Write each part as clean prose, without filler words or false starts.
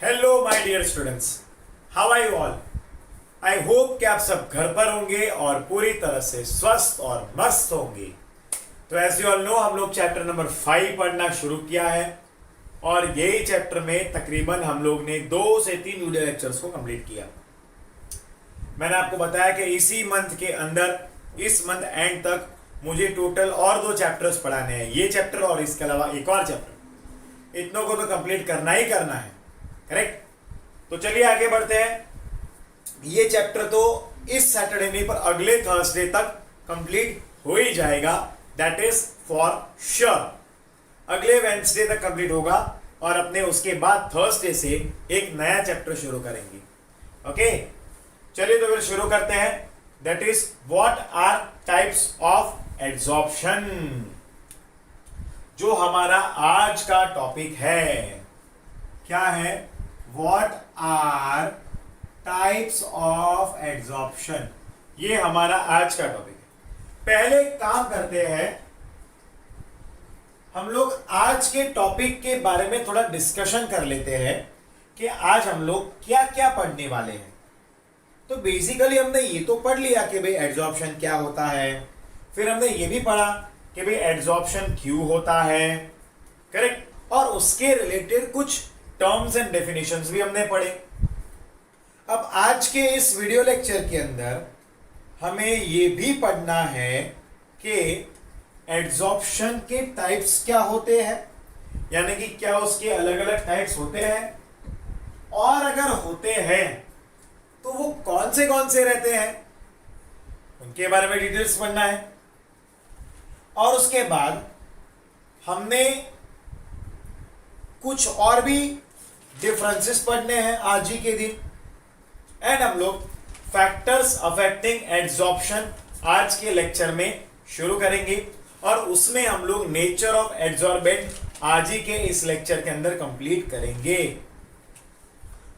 Hello my dear students, how are you all. I hope कि आप सब घर पर होंगे और पूरी तरह से स्वस्थ और मस्त होंगे। तो एज यू ऑल नो, हम लोग चैप्टर नंबर 5 पढ़ना शुरू किया है और यही चैप्टर में तकरीबन हम लोग ने 2 से 3 वीडियो लेक्चर्स को कंप्लीट किया। मैंने आपको बताया कि इसी मंथ के अंदर, इस मंथ एंड तक मुझे टोटल और 2 चैप्टर्स पढ़ाने हैं, ये चैप्टर और इसके अलावा एक और चैप्टर। इतनों को तो कंप्लीट करना ही करना है, करेक्ट। तो चलिए आगे बढ़ते हैं। ये चैप्टर तो इस सैटरडे नहीं पर अगले थर्सडे तक कंप्लीट हो ही जाएगा, दैट इज फॉर श्योर। अगले वेडनेसडे तक कंप्लीट होगा और अपने उसके बाद थर्सडे से एक नया चैप्टर शुरू करेंगे। ओके, चलिए तो फिर शुरू करते हैं। That is what are types of adsorption, जो हमारा आज का टॉपिक है। क्या है? What are types of adsorption, ये हमारा आज का टॉपिक है। पहले काम करते हैं, हम लोग आज के टॉपिक के बारे में थोड़ा डिस्कशन कर लेते हैं कि आज हम लोग क्या क्या पढ़ने वाले हैं। तो बेसिकली हमने ये तो पढ़ लिया कि भाई एड्सॉर्प्शन क्या होता है, फिर हमने ये भी पढ़ा कि भाई एड्सॉर्प्शन क्यों होता है, करेक्ट, और उसके रिलेटेड कुछ टर्म्स एंड डेफिनेशंस भी हमने पढ़े। अब आज के इस वीडियो लेक्चर के अंदर हमें ये भी पढ़ना है कि एड्सॉर्प्शन के टाइप्स क्या होते हैं, यानी कि क्या उसके अलग अलग टाइप्स होते हैं, और अगर होते हैं तो वो कौन से रहते हैं, उनके बारे में डिटेल्स पढ़ना है। और उसके बाद हमने कुछ और भी डिफरेंसेस पढ़ने हैं आज ही के दिन, एंड हम लोग फैक्टर्स अफेक्टिंग एड्सॉर्प्शन आज के लेक्चर में शुरू करेंगे, और उसमें हम लोग नेचर ऑफ एड्सॉर्बेंट आज ही के इस लेक्चर के अंदर कंप्लीट करेंगे।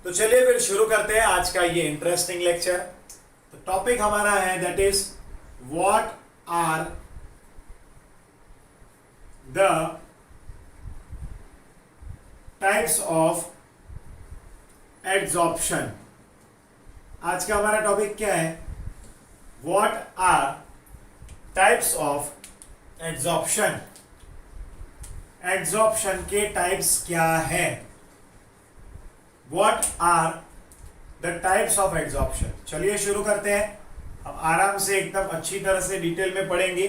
तो चलिए फिर शुरू करते हैं आज का ये इंटरेस्टिंग लेक्चर। तो टॉपिक हमारा है that is what are the types of adsorption. आज का हमारा टॉपिक क्या है? What are types of adsorption. Adsorption के टाइप्स क्या है? What are the types of adsorption. चलिए शुरू करते हैं। अब आराम से एकदम अच्छी तरह से डिटेल में पढ़ेंगे।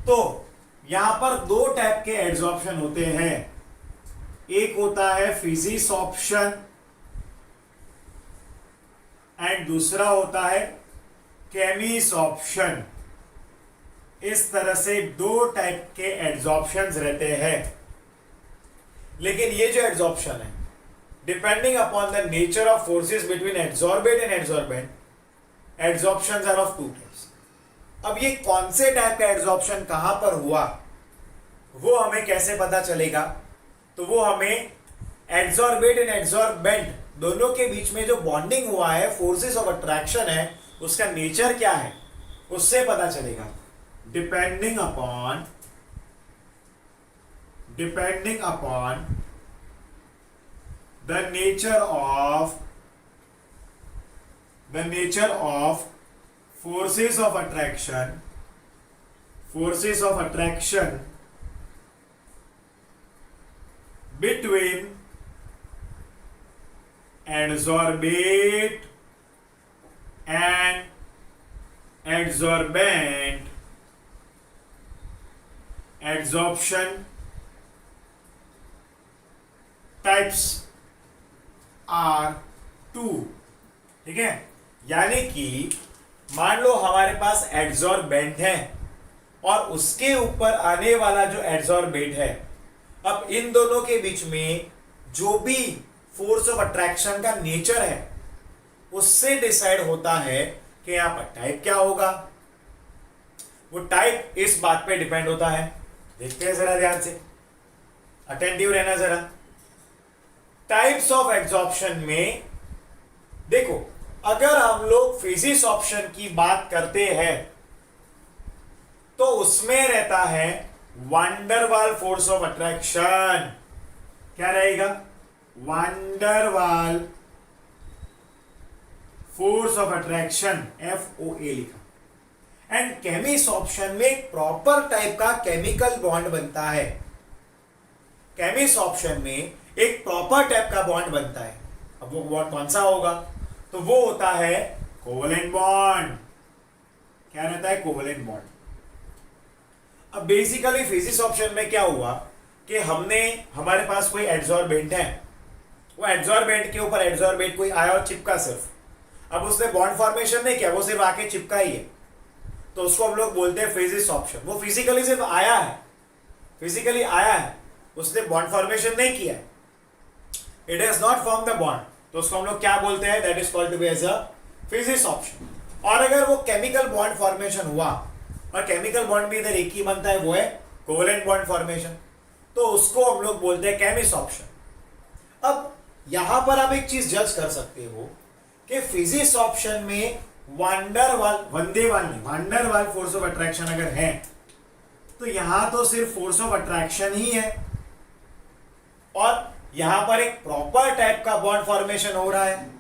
तो यहां पर 2 टाइप के एड्सॉर्प्शन होते हैं। एक होता है फिजिसॉर्प्शन एंड दूसरा होता है केमिसॉर्प्शन। इस तरह से 2 टाइप के एड्सॉर्प्शंस रहते हैं। लेकिन ये जो एड्सॉर्प्शन है, depending upon the nature of forces between adsorbate and adsorbent, adsorptions are of 2 types. अब ये कौन से टाइप का एड्सॉर्प्शन कहां पर हुआ, वो हमें कैसे पता चलेगा? तो वो हमें एड्सॉर्बेट एंड एड्सॉर्बेंट दोनों के बीच में जो बॉन्डिंग हुआ है, फोर्सेस ऑफ अट्रैक्शन है, उसका नेचर क्या है, उससे पता चलेगा। Depending upon the nature of forces of attraction between adsorbate and adsorbent, adsorption types are 2। ठीक है, यानी कि मान लो हमारे पास एड्सॉर्बेंट है और उसके ऊपर आने वाला जो एड्सॉर्बेट है, अब इन दोनों के बीच में जो भी फोर्स ऑफ अट्रैक्शन का नेचर है, उससे डिसाइड होता है कि यहां पर टाइप क्या होगा। वो टाइप इस बात पे डिपेंड होता है। देखते हैं जरा ध्यान से, अटेंटिव रहना जरा। टाइप्स ऑफ एड्सॉर्प्शन में देखो, अगर हम लोग फिजिसॉर्प्शन की बात करते हैं तो उसमें रहता है वंडरवाल फोर्स ऑफ अट्रैक्शन। क्या रहेगा? वांडर वाल फोर्स ऑफ अट्रैक्शन FOA लिखा। एंड केमिस ऑप्शन में एक प्रॉपर टाइप का केमिकल बॉन्ड बनता है। केमिस ऑप्शन में एक प्रॉपर टाइप का बॉन्ड बनता है। अब वो बॉन्ड कौन सा होगा? तो वो होता है कोवलेंट बॉन्ड। क्या रहता है? Covalent bond. अब बेसिकली फिजिक्स ऑप्शन में क्या हुआ कि हमारे पास कोई एड्सॉर्बेंट है, वो एड्सॉर्बेंट के ऊपर एड्सॉर्बेंट कोई आया और चिपका सिर्फ। अब उसने बॉन्ड फॉर्मेशन नहीं किया, वो सिर्फ आके चिपका ही है, तो उसको हम लोग बोलते हैं फिजिक्स ऑप्शन। वो फिजिकली सिर्फ आया है, फिजिकली आया है, उसने बॉन्ड फॉर्मेशन नहीं किया, it has not form the bond, तो उसको हम लोग क्या बोलते हैं? That is called to be as a physics option. और अगर वो केमिकल बॉन्ड फॉर्मेशन हुआ, और केमिकल बॉन्ड भी इधर एक ही बनता है, वो है कोवलेंट बॉन्ड फॉर्मेशन, तो उसको हम लोग बोलते हैं केमिस ऑप्शन। अब यहां पर आप एक चीज जज कर सकते हो कि फिजिक्स ऑप्शन में वांडरवाल फोर्स ऑफ अट्रैक्शन अगर है, तो यहां तो सिर्फ फोर्स ऑफ अट्रैक्शन ही है, और यहां पर एक प्रॉपर टाइप का बॉन्ड फॉर्मेशन हो रहा है।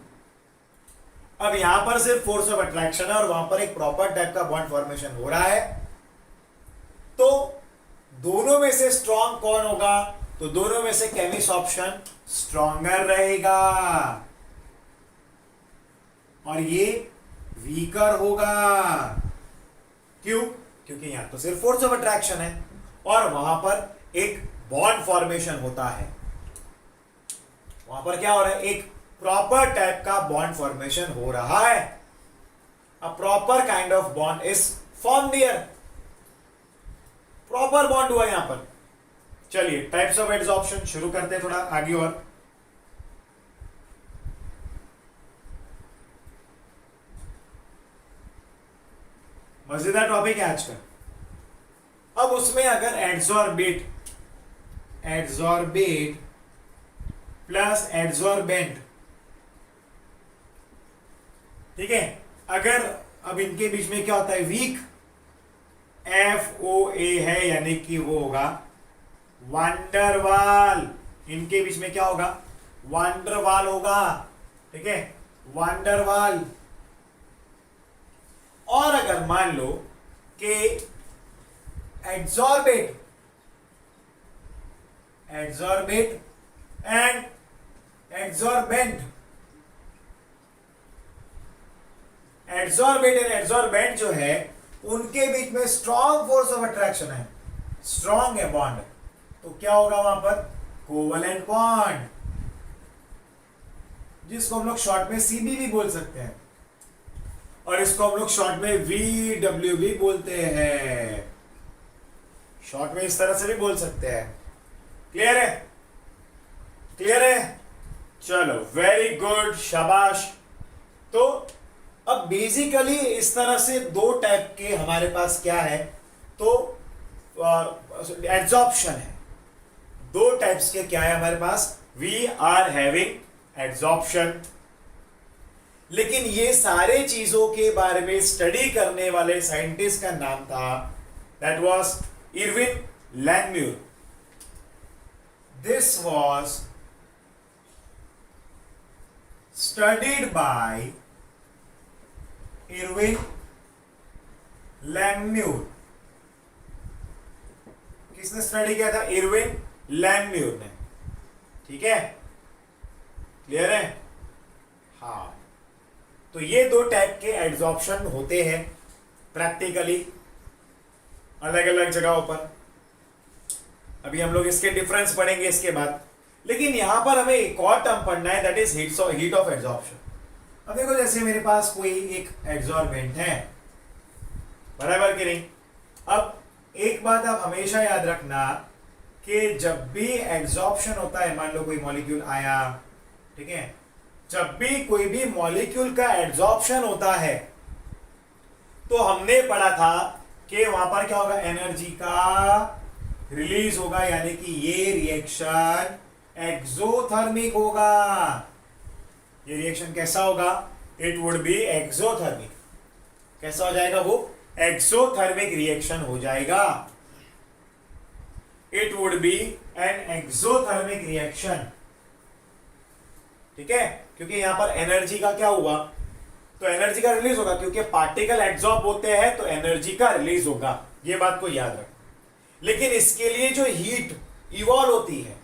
अब यहां पर सिर्फ फोर्स ऑफ अट्रैक्शन है और वहां पर एक प्रॉपर टाइप का बॉन्ड फॉर्मेशन हो रहा है, तो दोनों में से स्ट्रॉन्ग कौन होगा? तो दोनों में से केमिस ऑप्शन स्ट्रॉन्गर रहेगा, और ये वीकर होगा। क्यों? क्योंकि यहां तो सिर्फ फोर्स ऑफ अट्रैक्शन है और वहां पर एक बॉन्ड फॉर्मेशन होता है। वहां पर क्या हो रहा है? एक प्रॉपर टाइप का बॉन्ड फॉर्मेशन हो रहा है। A proper kind of bond is formed here. Proper bond हुआ यहां पर। चलिए टाइप्स ऑफ एड्सॉर्प्शन शुरू करते हैं थोड़ा आगे और। मजेदार टॉपिक है आज का। अब उसमें अगर एड्सॉर्बेट प्लस एड्सॉर्बेंट, ठीक है, अगर अब इनके बीच में क्या होता है? वीक FOA है, यानी कि वो होगा वांडरवाल। इनके बीच में क्या होगा? वांडरवाल होगा, ठीक है, वांडरवाल। और अगर मान लो कि एड्सॉर्बेट एंड एड्सॉर्बेंट जो है, उनके बीच में स्ट्रॉन्ग फोर्स ऑफ अट्रैक्शन है, स्ट्रॉन्ग है बॉन्ड, तो क्या होगा वहां पर? कोवलेंट बॉन्ड, जिसको हम लोग शॉर्ट में CB भी बोल सकते हैं, और इसको हम लोग शॉर्ट में VW भी बोलते हैं। शॉर्ट में इस तरह से भी बोल सकते हैं। क्लियर है? क्लियर है? चलो वेरी गुड, शाबाश। तो अब बेसिकली इस तरह से दो टाइप के हमारे पास क्या है? तो एड्सॉर्प्शन है। दो टाइप्स के क्या है हमारे पास? We are having adsorption. लेकिन ये सारे चीजों के बारे में स्टडी करने वाले साइंटिस्ट का नाम था, that was Irving Langmuir. This was studied by Irving Langmuir. किसने स्टडी किया था? इरविन लैंगम्यूर ने। ठीक है, क्लियर है? हाँ, तो ये दो टाइप के एड्सॉर्प्शन होते हैं प्रैक्टिकली अलग अलग जगहों पर। अभी हम लोग इसके डिफरेंस पढ़ेंगे इसके बाद, लेकिन यहां पर हमें एक और टर्म पढ़ना है, that is heat of adsorption. अब देखो, जैसे मेरे पास कोई एक एड्सॉर्बेंट है, बराबर कि नहीं? अब एक बात आप हमेशा याद रखना कि जब भी एड्सॉर्प्शन होता है, मान लो कोई मॉलिक्यूल आया, ठीक है, जब भी कोई भी मॉलिक्यूल का एड्सॉर्प्शन होता है, तो हमने पढ़ा था कि वहां पर क्या होगा? एनर्जी का रिलीज होगा, यानी कि ये रिएक्शन एक्सोथर्मिक होगा। ये रिएक्शन कैसा होगा? It would be exothermic. कैसा हो जाएगा वो? एक्सोथर्मिक रिएक्शन हो जाएगा। It would be an exothermic reaction. ठीक है, क्योंकि यहां पर एनर्जी का क्या हुआ, तो एनर्जी का रिलीज होगा, क्योंकि पार्टिकल एब्जॉर्ब होते हैं तो एनर्जी का रिलीज होगा, ये बात को याद रख। लेकिन इसके लिए जो हीट इवॉल्व होती है,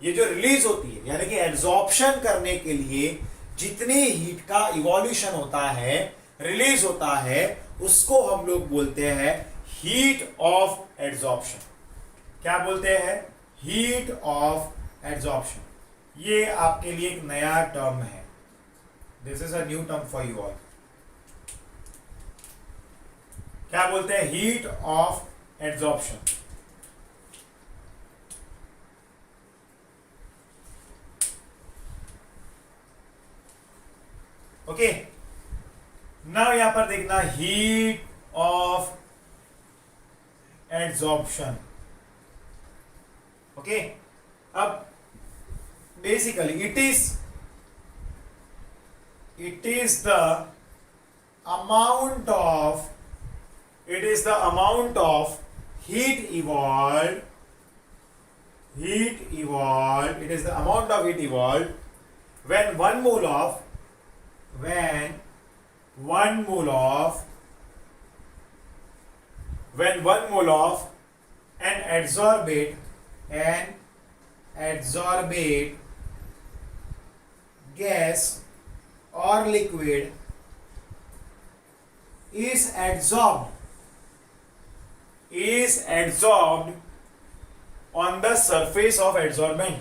ये जो रिलीज होती है, यानी कि एब्जॉर्प्शन करने के लिए जितनी हीट का इवोल्यूशन होता है, रिलीज होता है, उसको हम लोग बोलते हैं हीट ऑफ एब्जॉर्प्शन। क्या बोलते हैं? Heat of absorption. ये आपके लिए एक नया टर्म है, this is a new term for you all. क्या बोलते हैं? Heat of absorption. Okay, now यहां पर देखना, हीट ऑफ एब्जॉर्प्शन। ओके, अब basically it is the amount of heat evolved, it is the amount of heat evolved when one mole of an adsorbate gas or liquid is adsorbed on the surface of adsorbent,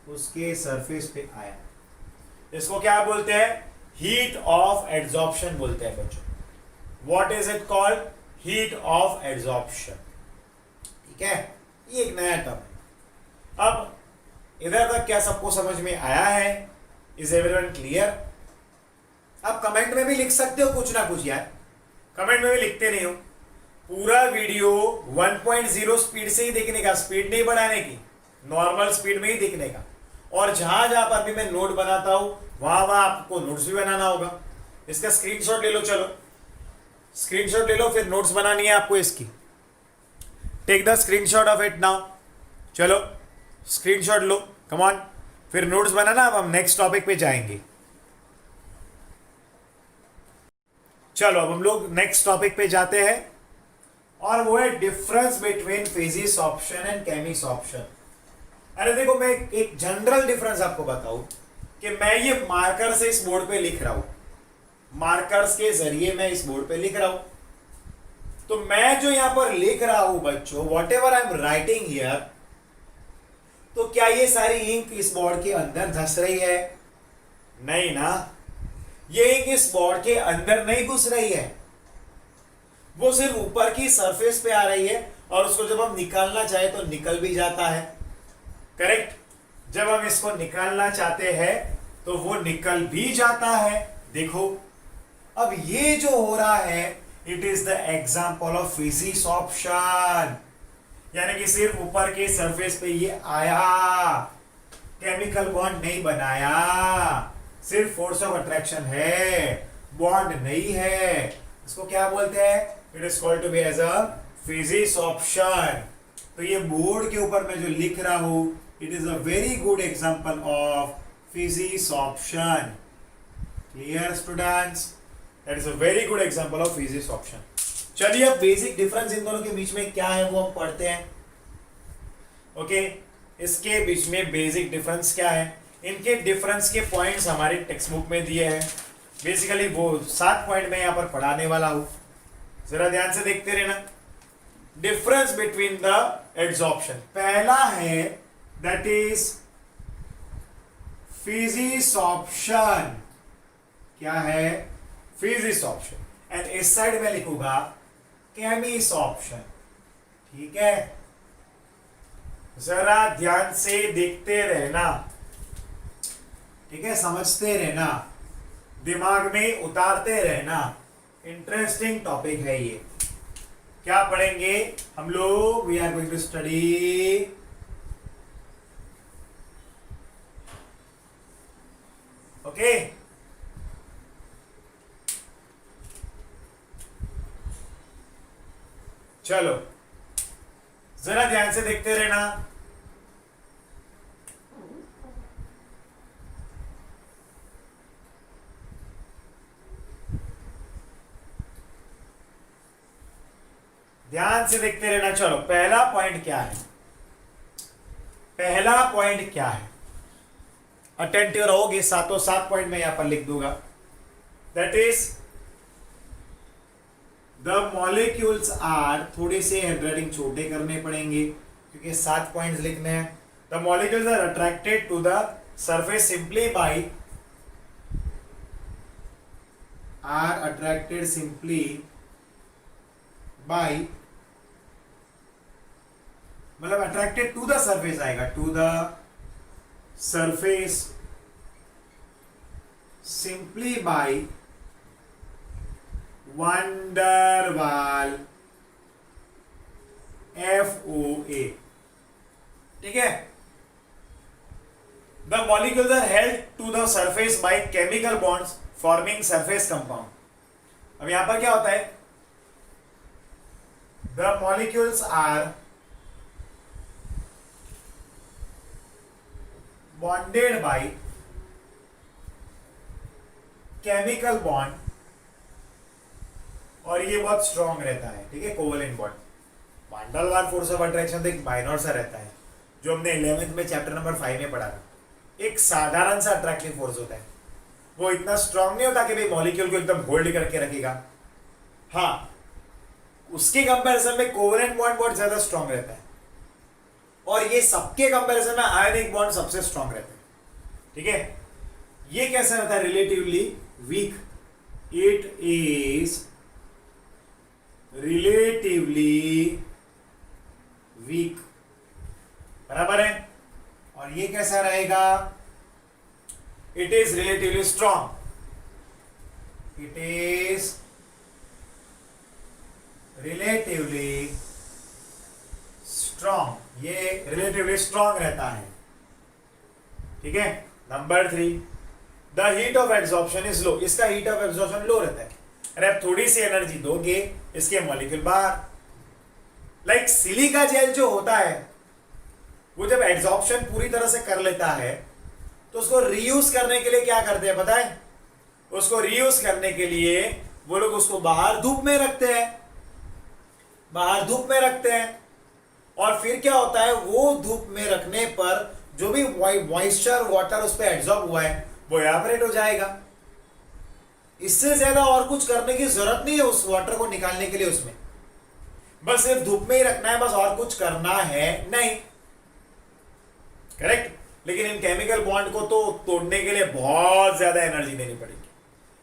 उसके surface पे आया। इसको क्या बोलते हैं? Heat of adsorption बोलते हैं बच्चों। What is it called? Heat of adsorption. ठीक है, ये एक नया टर्म है। अब इधर तक क्या सबको समझ में आया है? Is everyone clear? आप कमेंट में भी लिख सकते हो कुछ ना कुछ यार, कमेंट में भी लिखते नहीं हो। पूरा वीडियो 1.0 स्पीड से ही देखने का, स्पीड नहीं बढ़ाने की, नॉर्मल स्पीड में ही देखने का। और जहां जहां पर भी मैं नोट बनाता हूं वहां आपको नोट्स भी बनाना होगा। इसका स्क्रीनशॉट ले लो, चलो स्क्रीनशॉट ले लो, फिर नोट्स बनानी है आपको इसकी। Take the screenshot of it now. चलो स्क्रीनशॉट लो, कम ऑन, फिर नोट्स बनाना। अब हम नेक्स्ट टॉपिक पे जाएंगे। चलो अब हम लोग नेक्स्ट टॉपिक पे जाते हैं, और वो है डिफरेंस बिटवीन फिजिसॉर्प्शन एंड केमिसॉर्प्शन। अरे देखो, मैं एक जनरल डिफरेंस आपको बताऊं कि मैं ये मार्कर से इस बोर्ड पे लिख रहा हूं, मार्कर्स के जरिए मैं इस बोर्ड पे लिख रहा हूं, तो मैं जो यहां पर लिख रहा हूं बच्चों, what ever I am writing here, तो क्या ये सारी इंक इस बोर्ड के अंदर धंस रही है? नहीं ना, ये इंक इस बोर्ड के अंदर नहीं घुस रही है, वो सिर्फ ऊपर की सरफेस पे आ रही है, और उसको जब हम निकालना चाहे तो निकल भी जाता है। करेक्ट, जब हम इसको निकालना चाहते हैं तो वो निकल भी जाता है। देखो अब ये जो हो रहा है, it is the example of physisorption, यानी कि सिर्फ ऊपर के सरफेस पे ये आया, केमिकल बॉन्ड नहीं बनाया, सिर्फ फोर्स ऑफ अट्रैक्शन है, बॉन्ड नहीं है। इसको क्या बोलते हैं? It is called to be as a physisorption. तो ये बोर्ड के ऊपर मैं जो लिख रहा हूं, it is a very good example of physisorption. Clear students? That is a very good example of physisorption. चलिए अब बेसिक डिफरेंस इन दोनों के बीच में क्या है वो हम पढ़ते हैं। ओके, इसके बीच में बेसिक डिफरेंस क्या है? इनके डिफरेंस के पॉइंट्स हमारे टेक्स्ट बुक में दिए हैं। बेसिकली वो 7 पॉइंट मैं यहां पर पढ़ाने वाला हूं, जरा ध्यान से देखते रहना। डिफरेंस बिटवीन द एड्सॉर्प्शन, पहला है दैट इज फिजिसॉर्प्शन। क्या है? फिजिसॉर्प्शन। एंड इस साइड में लिखूंगा केमिसॉर्प्शन। ठीक है, जरा ध्यान से देखते रहना, ठीक है, समझते रहना, दिमाग में उतारते रहना। इंटरेस्टिंग टॉपिक है ये। क्या पढ़ेंगे हम लोग? We are going to study okay. चलो जरा ध्यान से देखते रहना। ध्यान से देखते रहना। चलो पहला पॉइंट क्या है, पहला पॉइंट क्या है, अटेंटिव रहोगे। सातों सात पॉइंट मैं यहां पर लिख दूंगा। That is the molecules are, थोड़े से हैंडराइटिंग छोटे करने पड़ेंगे क्योंकि 7 पॉइंट्स लिखने हैं। The molecules are attracted to the surface simply by, are attracted simply by, मतलब अट्रैक्टेड टू द सरफेस आएगा, to the surface simply by van der Waals FOA। ठीक है। The molecules are held to the surface by chemical bonds forming surface compound. अब यहां पर क्या होता है, the molecules are bonded by chemical bond, और ये बहुत स्ट्रॉन्ग रहता है। ठीक है, covalent bond. Van der Waals force of attraction तो एक माइनर सा रहता है जो हमने 11th में चैप्टर नंबर 5 में पढ़ा था। एक साधारण सा अट्रैक्टिव फोर्स होता है, वो इतना स्ट्रॉन्ग नहीं होता कि भाई मॉलिक्यूल को एकदम होल्ड करके रखेगा। हाँ, उसके कंपैरिजन में कोवेलेंट बॉन्ड बहुत ज्यादा स्ट्रॉन्ग रहता है, और ये सबके कंपैरिजन में आयनिक बॉन्ड सबसे स्ट्रॉन्ग रहता है। ठीक है, ये कैसा रहता है, relatively weak. It is relatively weak, बराबर है। और ये कैसा रहेगा, it is relatively strong, it is relatively strong, ये रिलेटिवली स्ट्रॉन्ग रहता है। ठीक है। Number 3, the heat of absorption is low, इसका हीट ऑफ एब्जॉर्प्शन लो रहता है। अरे आप थोड़ी सी एनर्जी दोगे, इसके मॉलिक्यूल बाहर। लाइक सिलिका जेल जो होता है, वो जब एब्जॉर्प्शन पूरी तरह से कर लेता है तो उसको रीयूज करने के लिए क्या करते हैं पता है, उसको रीयूज करने के लिए वो लोग उसको बाहर धूप में रखते हैं, बाहर धूप में रखते हैं। और फिर क्या होता है, वो धूप में रखने पर जो भी मॉइस्चर वाटर उस पर एब्जॉर्ब हुआ है वो इवेपोरेट हो जाएगा। इससे ज्यादा और कुछ करने की जरूरत नहीं है उस वाटर को निकालने के लिए, उसमें बस सिर्फ धूप में ही रखना है, बस और कुछ करना है नहीं। करेक्ट। लेकिन इन केमिकल बॉन्ड को तो तोड़ने के लिए बहुत ज्यादा एनर्जी देनी पड़ेगी,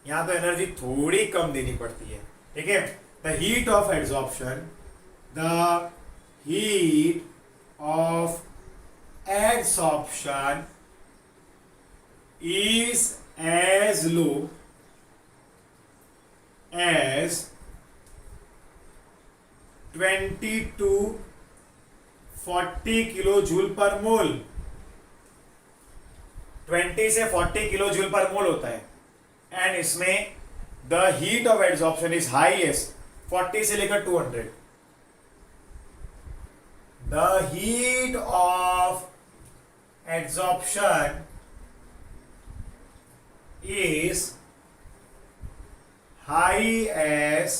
यहां तो एनर्जी थोड़ी कम देनी पड़ती है। ठीक है। The heat of absorption, the heat of adsorption is as low as 20 to 40 kilo joule per मोल। 20 से 40 किलो जूल पर मोल होता है, एंड इसमें the heat of absorption is highest 40 से लेकर 200। The heat of adsorption is high as,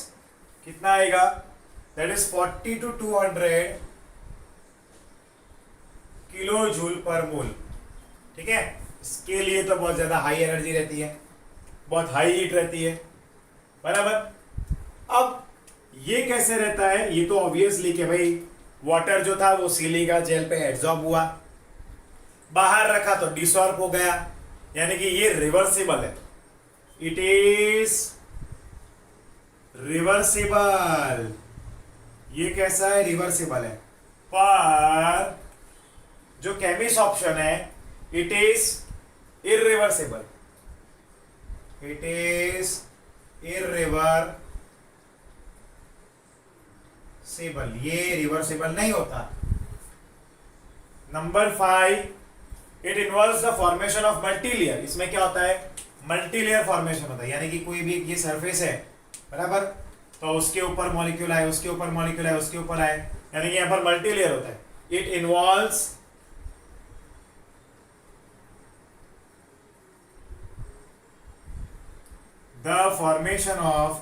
कितना आएगा, that is 40 to 200 kilo joule per mole. ठीक है। इसके लिए तो बहुत ज्यादा हाई एनर्जी रहती है, बहुत हाई हीट रहती है, बराबर। अब ये कैसे रहता है, ये तो ऑब्वियसली कि भाई वाटर जो था वो सिलिका जेल पे एब्जॉर्ब हुआ, बाहर रखा तो डिसॉर्ब हो गया, यानी कि ये रिवर्सिबल है। It is reversible. ये कैसा है, रिवर्सिबल है। पर जो केमिस्ट ऑप्शन है, it is irreversible, it is irreversible, ये रिवर्सिबल नहीं होता। Number 5, it involves the formation of multilayer. इसमें क्या होता है, मल्टीलेयर फॉर्मेशन होता है, यानी कि कोई भी ये सरफेस है, बराबर, तो उसके ऊपर मॉलिक्यूल आए, उसके ऊपर मॉलिक्यूल आए, उसके ऊपर आए, यानी कि यहाँ पर मल्टी लेयर होता है. It involves the formation of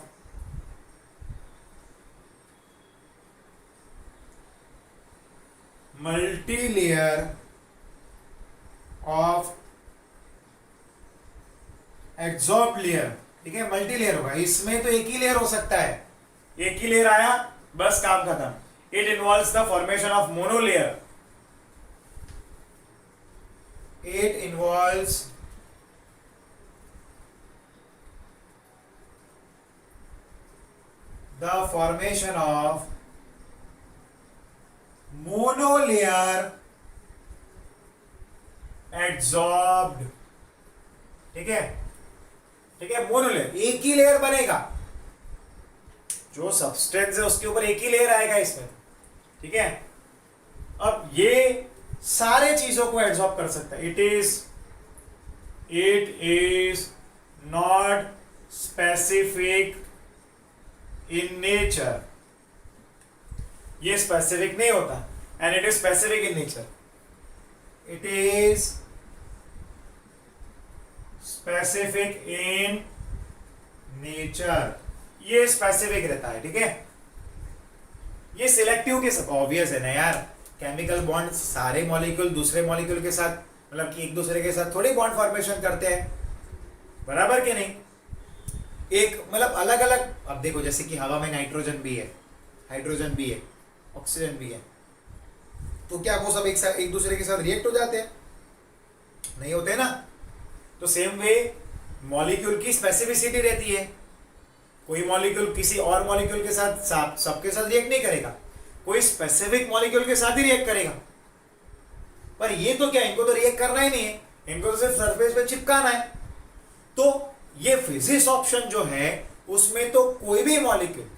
multi-layer of adsorbed layer. ठीक है, मल्टी लेयर होगा. इसमें तो एक ही लेयर हो सकता है, एक ही लेयर आया बस काम खत्म. It involves the formation of monolayer. It involves the formation of monolayer adsorbed. ठीक है, ठीक है, मोनोलेयर एक ही लेयर बनेगा. जो सब्सटेंस है उसके ऊपर एक ही लेयर आएगा इसमें. ठीक है, अब ये सारे चीजों को एब्सॉर्ब कर सकता है. It is not specific in nature. ये स्पेसिफिक नहीं होता. And it is specific in nature. It is specific in nature. ये स्पेसिफिक रहता है. ठीक है, ये सिलेक्टिव के सब ऑब्वियस है ना यार. केमिकल बॉन्ड सारे मॉलिक्यूल दूसरे मॉलिक्यूल के साथ मतलब कि एक दूसरे के साथ थोड़ी बॉन्ड फॉर्मेशन करते हैं, बराबर कि नहीं. एक मतलब अलग अलग. अब देखो जैसे कि हवा में नाइट्रोजन भी है, हाइड्रोजन भी है, ऑक्सीजन भी है, तो क्या वो सब एक दूसरे के साथ रिएक्ट हो जाते हैं? नहीं होते ना. तो सेम वे मॉलिक्यूल की स्पेसिफिसिटी रहती है. कोई मॉलिक्यूल किसी और मॉलिक्यूल के साथ सबके साथ रिएक्ट नहीं करेगा, कोई स्पेसिफिक मॉलिक्यूल के साथ ही रिएक्ट करेगा. पर ये तो क्या, इनको तो रिएक्ट करना ही नहीं है, इनको तो सिर्फ सरफेस पे चिपकाना है. तो ये फिजिक्स ऑप्शन जो है उसमें तो कोई भी मॉलिक्यूल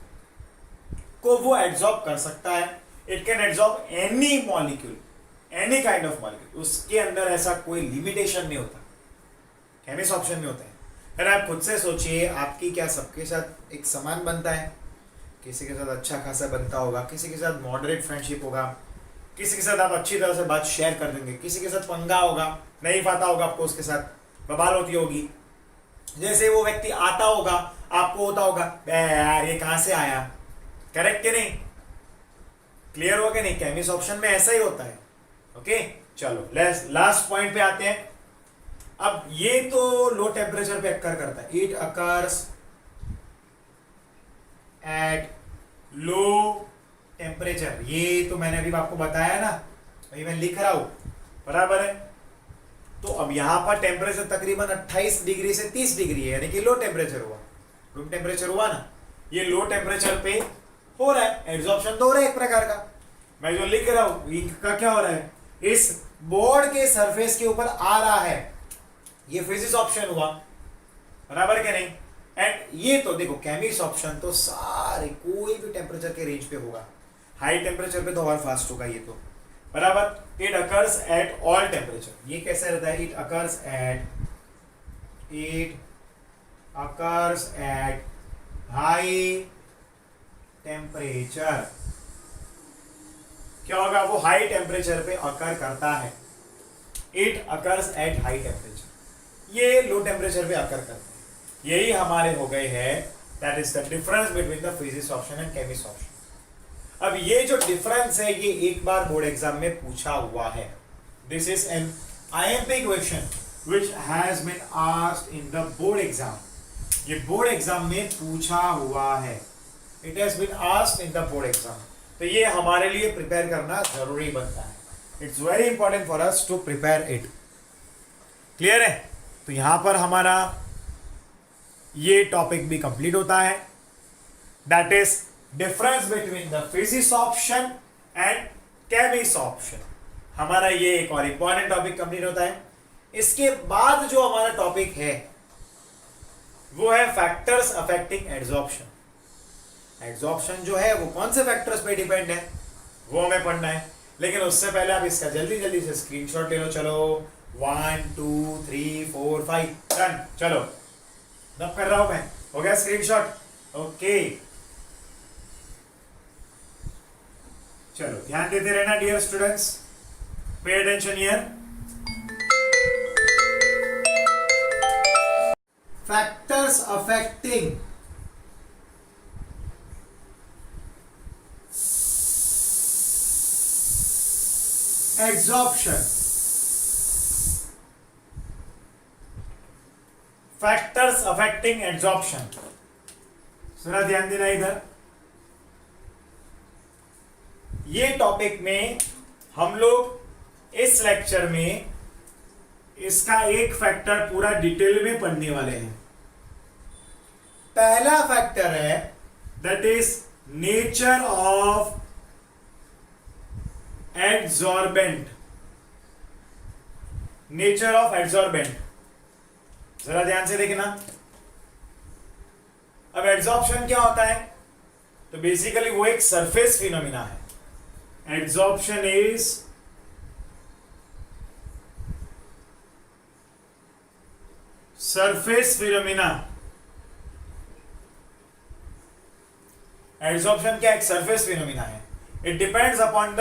को वो एब्सॉर्ब कर सकता है. It can absorb any molecule, any kind of molecule. उसके अंदर ऐसा कोई लिमिटेशन नहीं होता, केमिस्ट ऑप्शन में होता है. फिर आप खुद से सोचिए, आपकी क्या सबके साथ एक समान बनता है? किसी के साथ अच्छा खासा बनता होगा, किसी के साथ मॉडरेट फ्रेंडशिप होगा, किसी के साथ आप अच्छी तरह से बात शेयर कर देंगे, किसी के साथ पंगा होगा, नहीं पता होगा आपको, उसके साथ बवाल होती होगी. जैसे वो व्यक्ति आता होगा आपको होता होगा यार ये कहां से आया. करेक्ट कि नहीं? क्लियर हो कि नहीं? केमिस्ट ऑप्शन में ऐसा ही होता है. ओके, चलो लास्ट पॉइंट पे आते हैं. अब ये तो लो टेम्परेचर पे अकर करता है. It occurs at low temperature. ये तो मैंने अभी आपको बताया ना, वही मैं लिख रहा हूं, बराबर है. तो अब यहां पर टेम्परेचर तकरीबन 28 डिग्री से 30 डिग्री है, यानी कि लो टेम्परेचर हुआ, रूम टेम्परेचर हुआ ना. ये लो टेम्परेचर पे हो रहा है एब्जॉर्प्शन, तो हो रहा है एक प्रकार का. मैं जो लिख रहा हूं का क्या हो रहा है, इस बोर्ड के सरफेस के ऊपर आ रहा है. ये फिजिक्स ऑप्शन हुआ, बराबर क्या नहीं. एंड ये तो देखो केमिस्ट ऑप्शन तो सारे कोई भी टेम्परेचर के रेंज पे होगा. हाई टेम्परेचर पे तो और फास्ट होगा ये तो, बराबर. It occurs at all temperature. ये कैसे रहता है? It occurs at high temperature. क्या होगा? वो हाई टेम्परेचर पे अकर करता है. It occurs at high temperature. ये लो टेम्परेचर पे अकर करता है. यही हमारे हो गए हैं. That is the difference between the physics option and chemist option. अब ये जो डिफरेंस है ये एक बार बोर्ड एग्जाम में पूछा हुआ है. This is an IMP question which has been asked in the board exam. ये बोर्ड एग्जाम में पूछा हुआ है. It has been asked in the board exam. तो ये हमारे लिए प्रिपेयर करना जरूरी बनता है. It's very important for us to prepare it. Clear है? तो यहां पर हमारा ये टॉपिक भी कंप्लीट होता है. That is difference between the physics option and chemist option. हमारा ये एक और इंपॉर्टेंट टॉपिक कंप्लीट होता है. इसके बाद जो हमारा टॉपिक है वो है फैक्टर्स अफेक्टिंग एड्सॉर्प्शन. एड्सॉर्प्शन जो है वो कौन से फैक्टर्स पे डिपेंड है वो हमें पढ़ना है. लेकिन उससे पहले आप इसका जल्दी जल्दी से स्क्रीनशॉट ले लो. चलो 1 2 3 4 5 डन. चलो नब कर रहा हूं मैं. हो गया स्क्रीनशॉट? ओके. चलो ध्यान देते रहना dear students, pay attention here. Factors affecting absorption, factors affecting absorption, जरा ध्यान देना इधर। ये टॉपिक में हम लोग इस लेक्चर में इसका एक फैक्टर पूरा डिटेल में पढ़ने वाले हैं। पहला फैक्टर है that is nature of adsorbent, nature of adsorbent, जरा ध्यान से देखना। अब एड्सॉर्प्शन क्या होता है? तो बेसिकली वो एक सरफेस फिनोमिना है। Adsorption is surface phenomena. Adsorption क्या एक सरफेस फिनोमिना है। इट डिपेंड्स अपॉन द,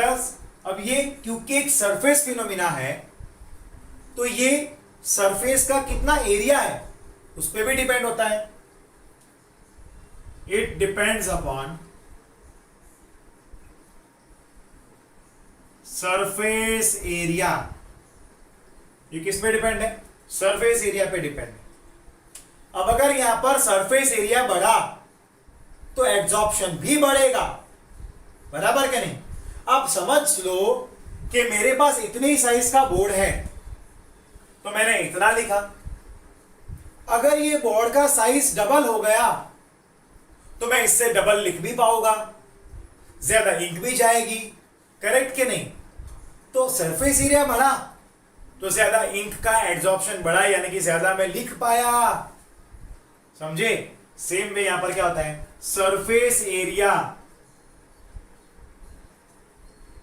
अब ये क्योंकि एक सरफेस फिनोमिना है तो ये सरफेस का कितना एरिया है उस पर भी डिपेंड होता है। It depends upon surface area. ये किस पे डिपेंड है? सरफेस एरिया पे डिपेंड है। अब अगर यहां पर सरफेस एरिया बढ़ा तो एब्जॉर्प्शन भी बढ़ेगा, बराबर क्या नहीं? अब समझ लो कि मेरे पास इतने ही साइज का बोर्ड है तो मैंने इतना लिखा। अगर ये बोर्ड का साइज डबल हो गया तो मैं इससे डबल लिख भी पाऊंगा, ज्यादा इंक भी जाएगी, करेक्ट कि नहीं? तो सरफेस एरिया बढ़ा तो ज्यादा इंक का एब्जॉर्प्शन बढ़ा, यानी कि ज्यादा मैं लिख पाया, समझे? सेम वे यहां पर क्या होता है, सरफेस एरिया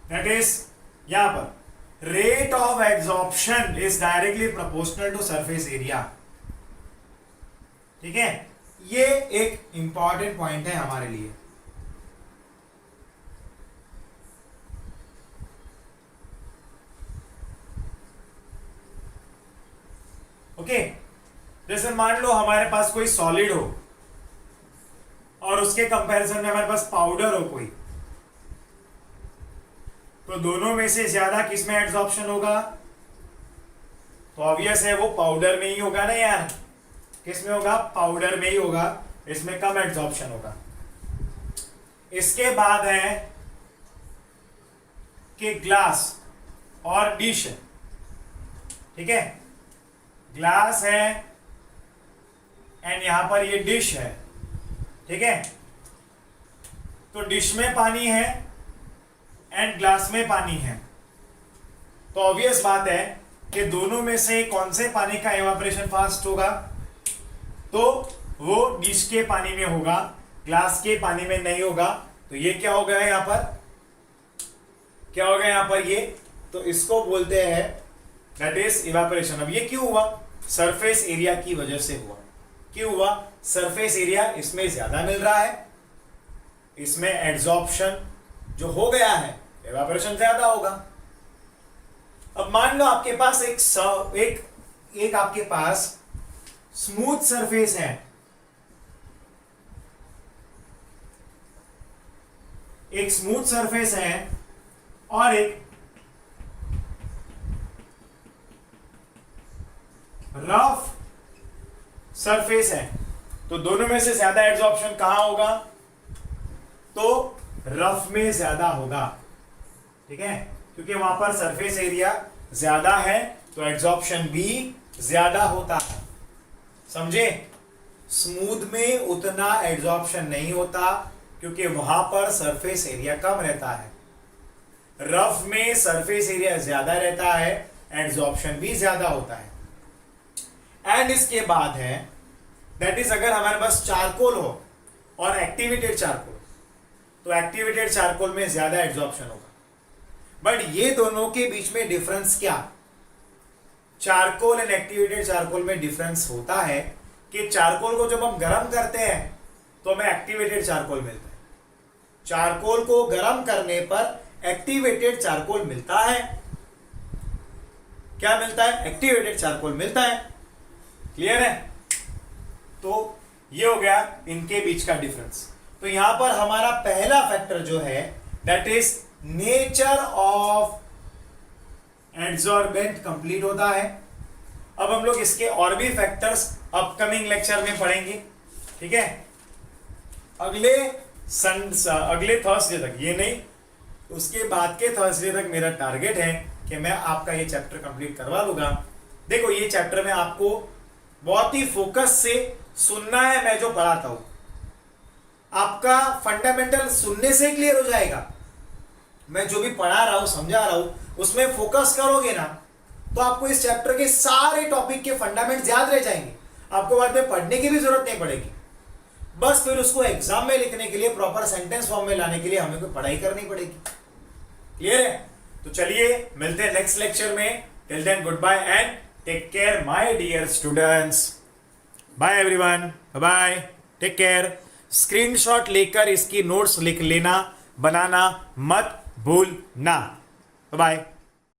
दैट इज यहां पर rate of absorption is directly proportional to surface area। ठीक है, ये एक इंपॉर्टेंट पॉइंट है हमारे लिए। ओके, जैसे मान लो हमारे पास कोई सॉलिड हो और उसके कंपैरिजन में हमारे पास पाउडर हो कोई, तो दोनों में से ज्यादा किस में एब्जॉर्प्शन होगा? तो ऑब्वियस है वो पाउडर में ही होगा ना यार। किस में होगा? पाउडर में ही होगा, इसमें कम एब्जॉर्प्शन होगा। इसके बाद है कि ग्लास और डिश है, ठीक है? ग्लास है एंड यहां पर ये डिश है, ठीक है? तो डिश में पानी है एंड ग्लास में पानी है, तो ऑब्वियस बात है कि दोनों में से कौन से पानी का इवापोरेशन फास्ट होगा? तो वो डिश के पानी में होगा, ग्लास के पानी में नहीं होगा। तो ये क्या हो गया यहां पर? क्या हो गया यहां पर? ये तो इसको बोलते हैं दैट इज इवापोरेशन। अब ये क्यों हुआ? सरफेस एरिया की वजह से हुआ। क्यों हुआ? सरफेस एरिया इसमें ज्यादा मिल रहा है, इसमें एब्जॉर्प्शन जो हो गया है, इवापोरेशन ज्यादा होगा। अब मान लो आपके पास एक आपके पास स्मूथ सरफेस है, एक स्मूथ सरफेस है और एक रफ सरफेस है, तो दोनों में से ज्यादा एब्जॉर्प्शन कहां होगा? तो रफ में ज्यादा होगा, ठीक है? क्योंकि वहां पर सरफेस एरिया ज्यादा है तो एब्जॉर्प्शन भी ज्यादा होता है, समझे? स्मूथ में उतना एब्जॉर्प्शन नहीं होता क्योंकि वहां पर सरफेस एरिया कम रहता है। रफ में सरफेस एरिया ज्यादा रहता है, एब्जॉर्प्शन भी ज्यादा होता है। एंड इसके बाद है दैट इज अगर हमारे पास चारकोल हो और एक्टिवेटेड चारकोल, तो एक्टिवेटेड चारकोल में ज्यादा एब्जॉर्प्शन होगा। बट ये दोनों के बीच में डिफरेंस क्या? चारकोल एंड एक्टिवेटेड चारकोल में डिफरेंस होता है कि चारकोल को जब हम गर्म करते हैं तो हमें एक्टिवेटेड चारकोल मिलता है। चारकोल को गर्म करने पर एक्टिवेटेड चारकोल मिलता है। क्या मिलता है? एक्टिवेटेड चारकोल मिलता है। क्लियर है? तो ये हो गया इनके बीच का डिफरेंस। तो यहां पर हमारा पहला फैक्टर जो है that is nature of adsorbent complete होता है। अब हम लोग इसके और भी फैक्टर्स अपकमिंग लेक्चर में पढ़ेंगे। ठीक है, अगले थर्सडे तक, ये नहीं उसके बाद के थर्सडे तक मेरा टारगेट है कि मैं आपका ये चैप्टर कंप्लीट करवा लूंगा। देखो ये चैप्टर में आपको बहुत ही फोकस से सुनना है। मैं जो पढ़ाता हूं आपका फंडामेंटल सुनने से क्लियर हो जाएगा। मैं जो भी पढ़ा रहा हूं, समझा रहा हूं, उसमें फोकस करोगे ना तो आपको इस चैप्टर के सारे टॉपिक के फंडामेंट्स याद रह जाएंगे। आपको बाद में पढ़ने की भी जरूरत नहीं पड़ेगी। बस फिर उसको एग्जाम में लिखने के लिए, प्रॉपर सेंटेंस फॉर्म में लाने के लिए हमें कोई पढ़ाई करनी पड़ेगी। क्लियर है? तो चलिए मिलते हैं नेक्स्ट लेक्चर में। Till then good bye and take care my dear students. Bye everyone, bye, take care. Screenshot लेकर इसकी नोट्स लिख लेना, बनाना मत भूलना। बाय।